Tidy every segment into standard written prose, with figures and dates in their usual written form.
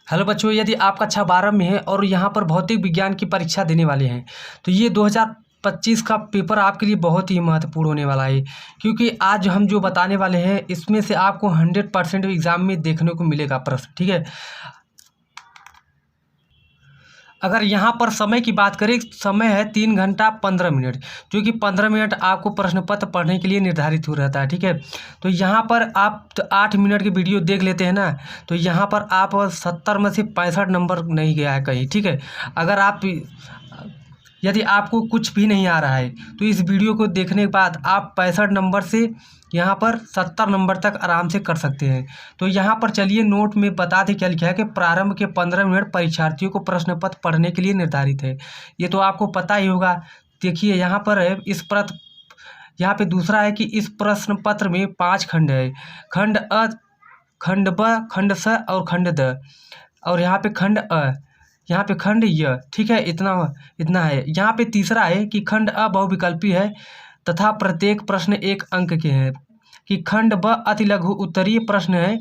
Hello बच्चों, यदि आप कक्षा 12 में है और यहाँ पर भौतिक विज्ञान की परीक्षा देने वाले हैं तो ये 2025 का पेपर आपके लिए बहुत ही महत्वपूर्ण होने वाला है। क्योंकि आज हम जो बताने वाले हैं इसमें से आपको 100% एग्जाम में देखने को मिलेगा प्रश्न। ठीक है, अगर यहाँ पर समय की बात करें, समय है 3 घंटा 15 मिनट, जो कि 15 मिनट आपको प्रश्न पत्र पढ़ने के लिए निर्धारित हो रहता है। ठीक है, तो यहाँ पर आप 8 मिनट की वीडियो देख लेते हैं ना, तो यहाँ पर आप 70 में से 65 नंबर नहीं गया है कहीं। ठीक है, अगर आप यदि आपको कुछ भी नहीं आ रहा है तो इस वीडियो को देखने के बाद आप 65 नंबर से यहाँ पर 70 नंबर तक आराम से कर सकते हैं। तो यहाँ पर चलिए नोट में बता दें क्या लिखा है कि प्रारंभ के 15 मिनट परीक्षार्थियों को प्रश्न पत्र पढ़ने के लिए निर्धारित है। ये तो आपको पता ही होगा। देखिए यहाँ पर है यहाँ पे दूसरा है कि इस प्रश्न पत्र में 5 खंड है, खंड अ, खंड ब, खंड स और खंड द, और यहाँ पे खंड अ, यहाँ पे खंड य। ठीक है, इतना है। यहाँ पे तीसरा है कि खंड अ बहुविकल्पी है तथा प्रत्येक प्रश्न 1 अंक के हैं, कि खंड ब अति लघु उत्तरीय प्रश्न है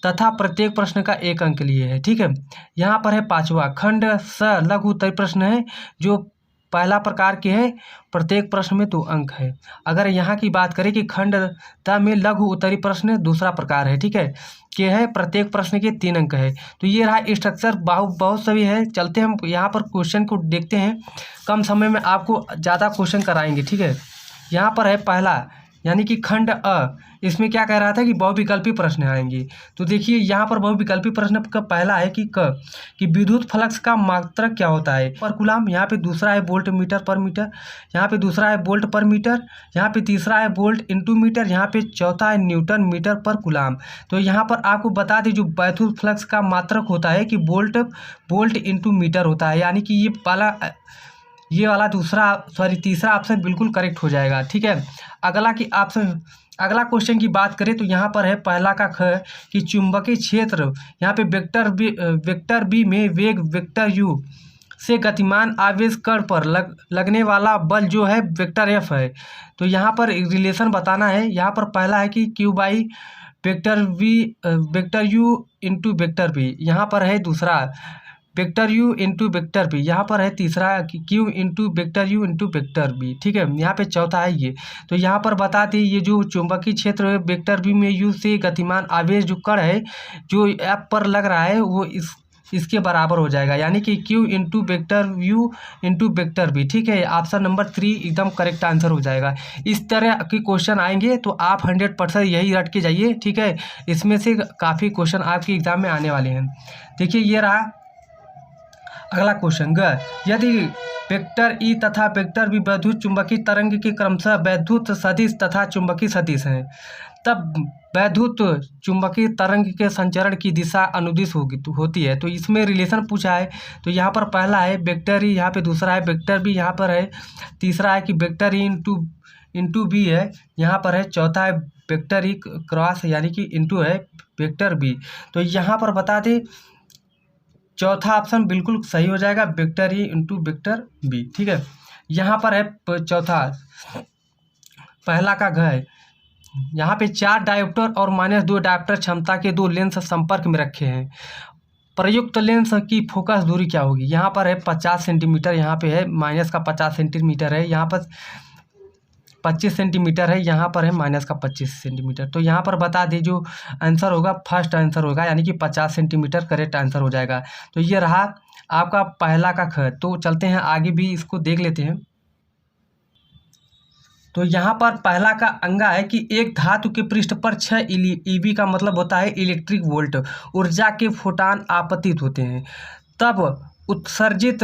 तथा प्रत्येक प्रश्न का 1 अंक लिए है। ठीक है, यहाँ पर है 5वां खंड स लघु उत्तरीय प्रश्न है, जो पहला प्रकार के है, प्रत्येक प्रश्न में 2 अंक है। अगर यहाँ की बात करें कि खंड त में लघु उत्तरीय प्रश्न दूसरा प्रकार है, ठीक है, के है, प्रत्येक प्रश्न के 3 अंक है। तो ये रहा स्ट्रक्चर, बहुत सभी है। चलते हम यहाँ पर क्वेश्चन को देखते हैं, कम समय में आपको ज़्यादा क्वेश्चन कराएंगे। ठीक है, यहाँ पर है पहला यानी कि खंड अ, इसमें क्या कह रहा था कि बहुविकल्पी प्रश्न आएंगे। तो देखिए यहाँ पर बहुविकल्पी प्रश्न का पहला है कि विद्युत फ्लक्स का मात्रक क्या होता है, पर कूलाम। यहाँ पे दूसरा है वोल्ट मीटर पर मीटर, यहाँ पे दूसरा है वोल्ट पर मीटर, यहाँ पे तीसरा है वोल्ट इंटू मीटर, यहाँ पे चौथा है न्यूटन मीटर पर कूलाम। तो यहाँ पर आपको बता दें जो विद्युत फ्लक्स का मात्रक होता है कि वोल्ट इंटू मीटर होता है, यानी कि ये वाला तीसरा ऑप्शन बिल्कुल करेक्ट हो जाएगा। ठीक है, अगला क्वेश्चन की बात करें तो यहाँ पर है पहला का ख कि चुंबकीय क्षेत्र, यहाँ पे वेक्टर बी में वेग वेक्टर यू से गतिमान आवेश कण पर लगने वाला बल जो है वेक्टर एफ है। तो यहाँ पर रिलेशन बताना है। यहाँ पर पहला है कि Q by vector U into vector B, यहाँ पर है दूसरा vector U into vector B, यहाँ पर है तीसरा Q into vector U into vector B. ठीक है, यहाँ पे चौथा है ये। तो यहाँ पर बता दें ये जो चुंबकीय क्षेत्र है वेक्टर बी में यू से गतिमान आवेश जो कण है जो एफ पर लग रहा है वो इसके बराबर हो जाएगा, यानी कि Q into vector U into vector B. ठीक है, ऑप्शन नंबर 3 एकदम करेक्ट आंसर हो जाएगा। इस तरह के क्वेश्चन आएंगे तो आप 100% यही रट के जाइए। ठीक है, इसमें से काफ़ी क्वेश्चन आपके एग्जाम में आने वाले हैं। देखिए ये रहा अगला क्वेश्चन ग, यदि वेक्टर ई तथा वेक्टर बी वैद्युत चुंबकीय तरंग के क्रमशः वैद्युत सदिश तथा चुंबकीय सदिश हैं, तब वैद्युत चुंबकीय तरंग के संचरण की दिशा अनुदिश होती है। तो इसमें रिलेशन पूछा है। तो यहाँ पर पहला है वेक्टर ई, यहाँ पे दूसरा है वेक्टर बी, यहाँ पर है तीसरा है कि वेक्टर ई इंटू बी है, यहाँ पर है चौथा है वेक्टर ई क्रॉस यानी कि इंटू है वेक्टर बी। तो यहाँ पर बता दें चौथा ऑप्शन बिल्कुल सही हो जाएगा, vector E into vector B. ठीक है, यहाँ पर है चौथा, पहला का घ है, यहाँ पे 4 डायोप्टर और -2 डायोप्टर क्षमता के 2 लेंस संपर्क में रखे हैं। प्रयुक्त लेंस की फोकस दूरी क्या होगी। यहाँ पर है 50 सेंटीमीटर, यहाँ पे है माइनस का 50 सेंटीमीटर है, यहाँ पर 25 सेंटीमीटर है, यहाँ पर है माइनस का 25 सेंटीमीटर। तो यहाँ पर बता दें जो आंसर होगा फर्स्ट आंसर होगा, यानी कि 50 सेंटीमीटर करेक्ट आंसर हो जाएगा। तो ये रहा आपका पहला का ख। तो चलते हैं आगे भी इसको देख लेते हैं। तो यहाँ पर पहला का अंगा है कि एक धातु के पृष्ठ पर 6 ईबी का मतलब होता है इलेक्ट्रिक वोल्ट ऊर्जा के फोटान आपतित होते हैं, तब उत्सर्जित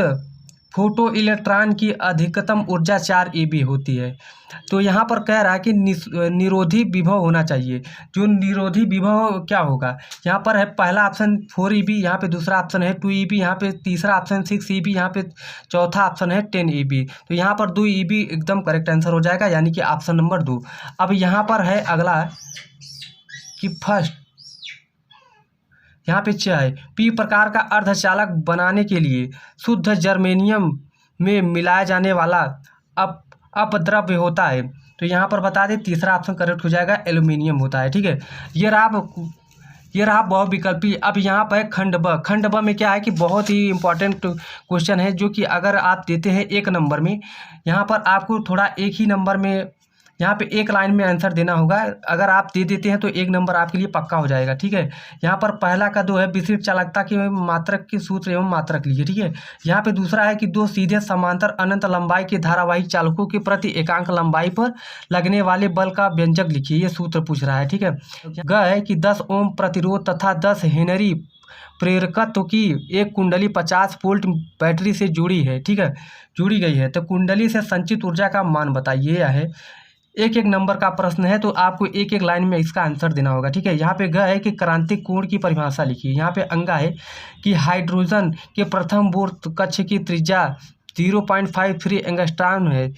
फोटो इलेक्ट्रॉन की अधिकतम ऊर्जा 4 ईबी होती है। तो यहाँ पर कह रहा है कि निरोधी विभव होना चाहिए। जो निरोधी विभव क्या होगा, यहाँ पर है पहला ऑप्शन 4 ईबी, यहाँ पे दूसरा ऑप्शन है 2 ईबी, यहाँ पे तीसरा ऑप्शन 6 ईबी, यहाँ पे चौथा ऑप्शन है 10 ईबी। तो यहाँ पर 2 ईबी एकदम करेक्ट आंसर हो जाएगा, यानी कि ऑप्शन नंबर 2। अब यहाँ पर है अगला कि फर्स्ट, यहाँ पे क्या है, पी प्रकार का अर्धचालक बनाने के लिए शुद्ध जर्मेनियम में मिलाया जाने वाला अपद्रव्य होता है। तो यहाँ पर बता दें तीसरा ऑप्शन करेक्ट हो जाएगा, एल्यूमिनियम होता है। ठीक है, ये रहा बहुविकल्पी। अब यहाँ पर खंड ब। खंड ब में क्या है कि बहुत ही इंपॉर्टेंट क्वेश्चन है, जो कि अगर आप देते हैं एक नंबर में, यहाँ पर आपको थोड़ा एक ही नंबर में, यहाँ पे एक लाइन में आंसर देना होगा। अगर आप दे देते हैं तो एक नंबर आपके लिए पक्का हो जाएगा, ठीक है। यहाँ पर पहला का 2 है विशिष्ट चालकता के मात्रक के सूत्र एवं मात्रक लिए, ठीक है। यहाँ पे दूसरा है कि 2 सीधे समांतर अनंत लंबाई के धारावाहिक चालकों के प्रति एकांक लंबाई पर लगने वाले बल का व्यंजक लिखिए, ये सूत्र पूछ रहा है, ठीक है। ग है कि 10 ओम प्रतिरोध तथा 10 हेनरी प्रेरकत्व की एक कुंडली 50 वोल्ट बैटरी से जुड़ी है, ठीक है, जुड़ी गई है। तो कुंडली से संचित ऊर्जा का मान बताइए है। एक एक नंबर का प्रश्न है, तो आपको एक एक लाइन में इसका आंसर देना होगा, ठीक है। यहाँ पे ग है कि क्रांतिक कोण की परिभाषा लिखिए। यहाँ पे अंगा है कि हाइड्रोजन के प्रथम बोर कक्ष की त्रिज्या 0.53 एंगस्ट्रॉम है।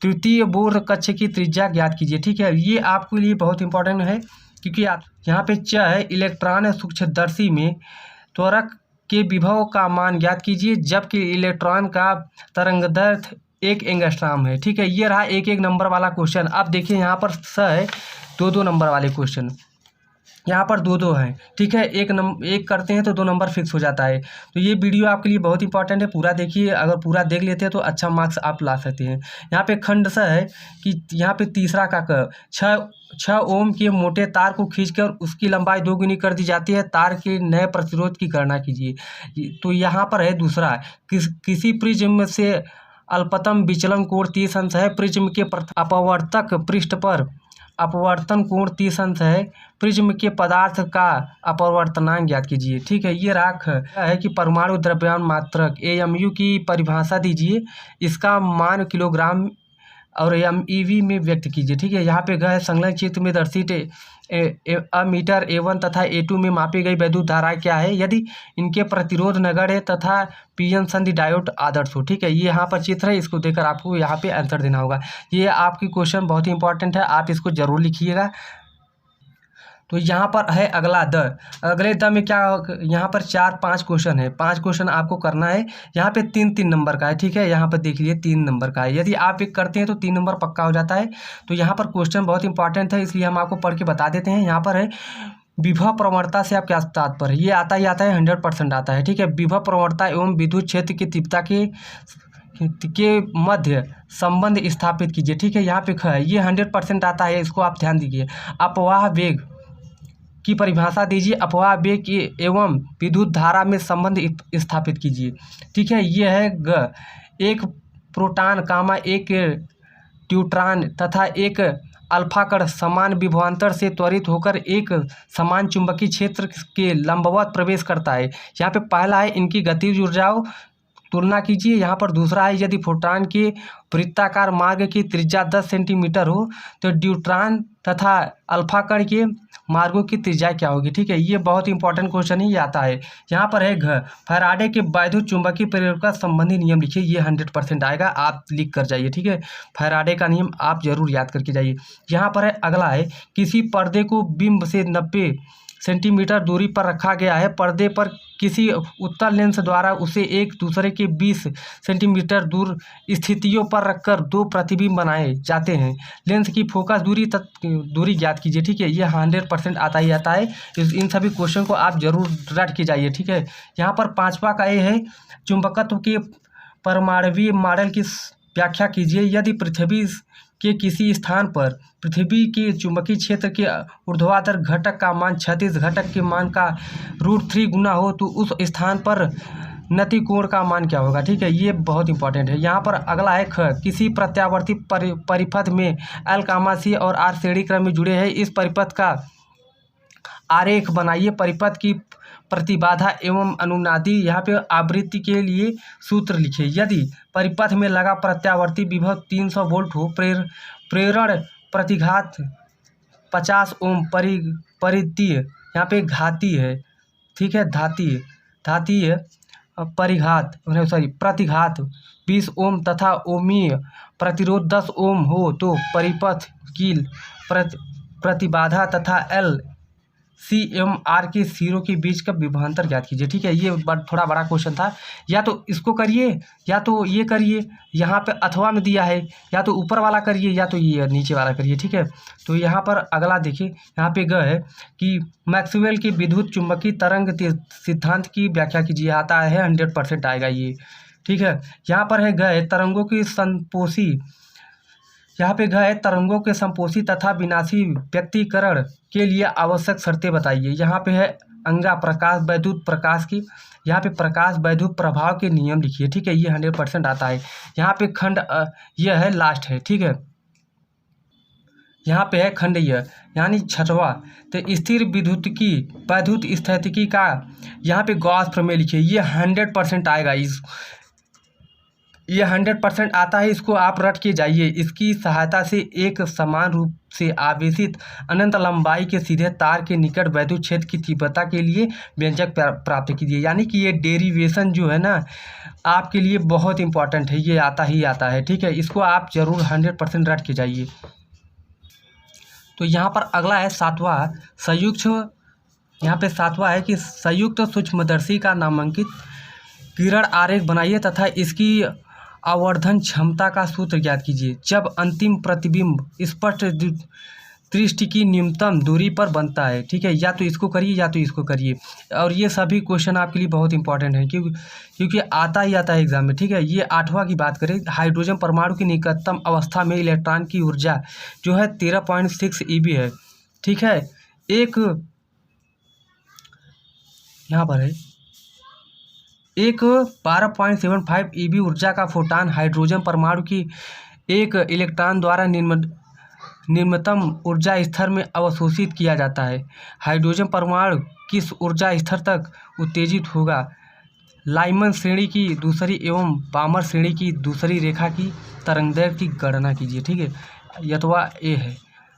तृतीय बोर कक्ष की त्रिज्या ज्ञात कीजिए, ठीक है। ये आपके लिए बहुत इंपॉर्टेंट है, क्योंकि आप यहाँ पे च है इलेक्ट्रॉन सूक्ष्मदर्शी में त्वरक के विभव का मान ज्ञात कीजिए, जबकि इलेक्ट्रॉन का तरंगदैर्घ्य 1 एंगस्ट्रॉम है, ठीक है। ये रहा एक एक नंबर वाला क्वेश्चन। अब देखिए यहाँ पर स है 2-2 नंबर वाले क्वेश्चन, यहाँ पर 2-2 हैं, ठीक है। एक करते हैं तो 2 नंबर फिक्स हो जाता है। तो ये वीडियो आपके लिए बहुत इंपॉर्टेंट है, पूरा देखिए। अगर पूरा देख लेते हैं तो अच्छा मार्क्स आप ला सकते हैं। यहाँ पे खंड स है कि यहाँ पे तीसरा का 6 ओम के मोटे तार को खींचकर उसकी लंबाई 2 गुनी कर दी जाती है। तार के नए प्रतिरोध की गणना कीजिए। तो यहाँ पर है दूसरा, किसी प्रिज्म से अल्पतम विचलन कोण 30 अंश है। प्रिज्म के अपवर्तक पृष्ठ पर अपवर्तन कोण 30 अंश है। प्रिज्म के पदार्थ का अपवर्तनांक ज्ञात कीजिए, ठीक है। ये राख है कि परमाणु द्रव्यमान मात्रक AMU की परिभाषा दीजिए, इसका मान किलोग्राम और MeV में व्यक्त कीजिए, ठीक है। यहाँ पे है संलग्न चित्र में दर्शित मीटर A1 तथा A2 में मापी गई वैद्युत धाराएं क्या है, यदि इनके प्रतिरोध नगण्य तथा पीएन संधि डायोड आदर्श हो, ठीक है। ये यहाँ पर चित्र है, इसको देखकर आपको यहाँ पे आंसर देना होगा। ये आपकी क्वेश्चन बहुत ही इंपॉर्टेंट है, आप इसको जरूर लिखिएगा। तो यहाँ पर है अगला द। अगले द में क्या, यहाँ पर 4-5 क्वेश्चन है, 5 क्वेश्चन आपको करना है। यहाँ पे 3-3 नंबर का है, ठीक है। यहाँ पर देख लीजिए 3 नंबर का है। यदि आप एक करते हैं तो 3 नंबर पक्का हो जाता है। तो यहाँ पर क्वेश्चन बहुत इंपॉर्टेंट है, इसलिए हम आपको पढ़ के बता देते हैं। यहाँ पर है विभव प्रवणता से आप क्या तात्पर्य, ये आता ही आता है, 100% आता है, ठीक है। विभव प्रवणता एवं विद्युत क्षेत्र की तीव्रता के मध्य संबंध स्थापित कीजिए, ठीक है। यहाँ पे है ये 100% आता है, इसको आप ध्यान दीजिए। अपवाह वेग की परिभाषा दीजिए। अपवाह वेग एवं विद्युत धारा में संबंध स्थापित कीजिए, ठीक है। ये है ग। एक प्रोटॉन कामा एक न्यूट्रॉन तथा एक अल्फा कण समान विभवांतर से त्वरित होकर एक समान चुंबकीय क्षेत्र के लंबवत प्रवेश करता है। यहाँ पे पहला है इनकी गतिज ऊर्जाओं तुलना कीजिए। यहाँ पर दूसरा है यदि फोटॉन के वृत्ताकार मार्ग की त्रिज्या 10 सेंटीमीटर हो तो न्यूट्रॉन तथा अल्फा कण के मार्गों की त्रिज्या क्या होगी, ठीक है। ये बहुत इंपॉर्टेंट क्वेश्चन ही आता है। यहाँ पर है घ। फैराडे के वैद्युत चुंबकीय प्रेरकता संबंधी नियम लिखिए, ये 100% आएगा, आप लिख कर जाइए, ठीक है। फैराडे का नियम आप जरूर याद करके जाइए। यहाँ पर है अगला है किसी पर्दे को बिंब से 90 सेंटीमीटर दूरी पर रखा गया है। पर्दे पर किसी उत्तल लेंस द्वारा उसे एक दूसरे के 20 सेंटीमीटर दूर स्थितियों पर रखकर 2 प्रतिबिंब बनाए जाते हैं। लेंस की फोकस दूरी ज्ञात कीजिए, ठीक है। ये 100% आता ही आता है। इन सभी क्वेश्चन को आप जरूर रट के जाइए, ठीक है। यहाँ पर 5वां का ये है चुंबकत्व के परमाणुवीय मॉडल की व्याख्या कीजिए। यदि पृथ्वी के किसी स्थान पर पृथ्वी के चुंबकीय क्षेत्र के ऊर्ध्वाधर घटक का मान 36 घटक के मान का √3 गुना हो तो उस स्थान पर नति कोण का मान क्या होगा, ठीक है। ये बहुत इंपॉर्टेंट है। यहाँ पर अगला है ख। किसी प्रत्यावर्ती परिपथ में L, C और R श्रेणी क्रम में जुड़े हैं। इस परिपथ का आरेख बनाइए। परिपथ की प्रतिबाधा एवं अनुनादी यहाँ पे आवृत्ति के लिए सूत्र लिखिए। यदि परिपथ में लगा प्रत्यावर्ती विभव 300 वोल्ट हो, प्रेरण प्रतिघात 50 ओम, परिधीय यहाँ पे घाती है, ठीक है, धातीय प्रतिघात 20 ओम तथा ओमीय प्रतिरोध 10 ओम हो तो परिपथ की प्रतिबाधा तथा L CMR के सिरों के बीच का विभवांतर ज्ञात कीजिए। ठीक है, ये थोड़ा बड़ा क्वेश्चन था। या तो इसको करिए या तो ये करिए, यहाँ पे अथवा में दिया है, या तो ऊपर वाला करिए या तो ये नीचे वाला करिए। ठीक है, तो यहाँ पर अगला देखिए, यहाँ पे ग है कि मैक्सवेल की विद्युत चुंबकीय तरंग सिद्धांत की व्याख्या कीजिए। आता है 100% आएगा ये। ठीक है, यहाँ पर है ग है तरंगों की संपोषी, यहाँ पे है तरंगों के संपोषी तथा विनाशी व्यक्तीकरण के लिए आवश्यक शर्तें बताइए। यहाँ पे है अंगा प्रकाश वैद्युत प्रकाश की, यहाँ पे प्रकाश वैद्युत प्रभाव के नियम लिखिए। ठीक है, ये 100% आता है। यहाँ पे खंड यह है लास्ट है। ठीक है, यहाँ पे है खंड यह यानी छठवां। तो स्थिर वैद्युत स्थितिकी का यहाँ पे गॉस प्रमेय लिखिए। ये 100% आएगा। ये 100% आता है, इसको आप रट के जाइए। इसकी सहायता से एक समान रूप से आवेशित अनंत लंबाई के सीधे तार के निकट वैद्युत क्षेत्र की तीव्रता के लिए व्यंजक प्राप्त कीजिए। यानी कि ये डेरिवेशन जो है ना आपके लिए बहुत इंपॉर्टेंट है, ये आता ही आता है। ठीक है, इसको आप जरूर 100% रट के जाइए। तो यहाँ पर अगला है सातवां संयुक्त। यहाँ पे सातवां है कि संयुक्त सूक्ष्मदर्शी का नामांकित किरण आरेख बनाइए तथा इसकी आवर्धन क्षमता का सूत्र ज्ञात कीजिए जब अंतिम प्रतिबिंब स्पष्ट दृष्टि की न्यूनतम दूरी पर बनता है। ठीक है, या तो इसको करिए या तो इसको करिए। और ये सभी क्वेश्चन आपके लिए बहुत इंपॉर्टेंट है क्योंकि आता ही आता है एग्जाम में। ठीक है, ये 8वां की बात करें, हाइड्रोजन परमाणु की निकटतम अवस्था में इलेक्ट्रॉन की ऊर्जा जो है 13.6 EV है। ठीक है, एक यहाँ पर है एक 12.75 EV ऊर्जा का फोटान हाइड्रोजन परमाणु की एक इलेक्ट्रॉन द्वारा निम्नतम ऊर्जा स्तर में अवशोषित किया जाता है। हाइड्रोजन परमाणु किस ऊर्जा स्तर तक उत्तेजित होगा? लाइमन श्रेणी की दूसरी एवं पामर श्रेणी की दूसरी रेखा की तरंगदैर्घ्य की गणना कीजिए। ठीक है, यथवा ए है,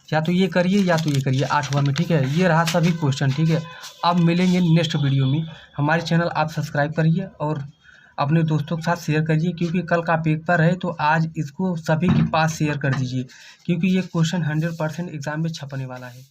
या तो ये करिए या तो ये करिए 8वां में। ठीक है, ये रहा सभी क्वेश्चन। ठीक है, अब मिलेंगे नेक्स्ट वीडियो में। हमारे चैनल आप सब्सक्राइब करिए और अपने दोस्तों के साथ शेयर करिए, क्योंकि कल का पेपर है तो आज इसको सभी के पास शेयर कर दीजिए, क्योंकि ये क्वेश्चन 100% एग्जाम में छपने वाला है।